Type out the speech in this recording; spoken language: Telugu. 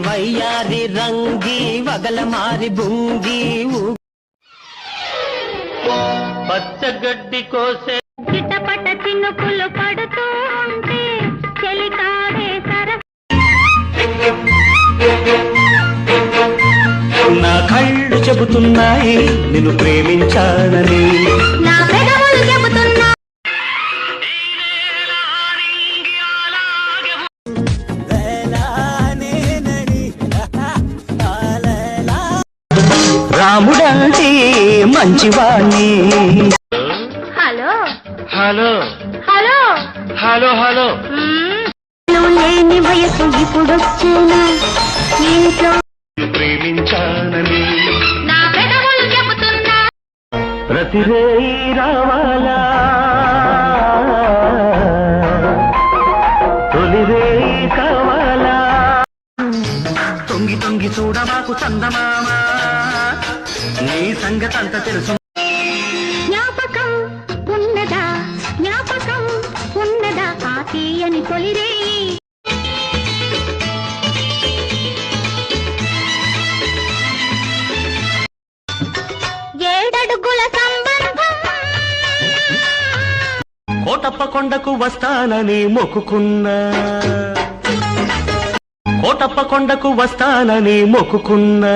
వయ్యారి రంగి వగల మారి బుంగి పచ్చగడ్డి కోసే చిట్టపట చినుకులు పడుతూ ఉంటే చెలికాడే సర నా కళ్ళు చెబుతున్నాయి నిన్ను ప్రేమించానని నా పెదవులు చెబుతున్నా రాముడంటే మంచివాణ్ణి hello hello hello hello hello లేని వయసు ఇప్పుడొచ్చేనా ఇంట్లో ప్రేమించానని నా పెదవులు చెబుతున్నా ప్రతిరే రావాలా తొలిరే కావాలా తొంగి తొంగి చూడమాకు చందమామ నీ సంగతంత తెలుసు జ్ఞాపకం ఉన్నదా జ్ఞాపకం ఉన్నదా ఆ తీయని తొలిరే ఏడడుగుల సంబంధం కోటప్ప కొండకు వస్తానని మొక్కుకున్నా కోటప్ప కొండకు వస్తానని మొక్కుకున్నా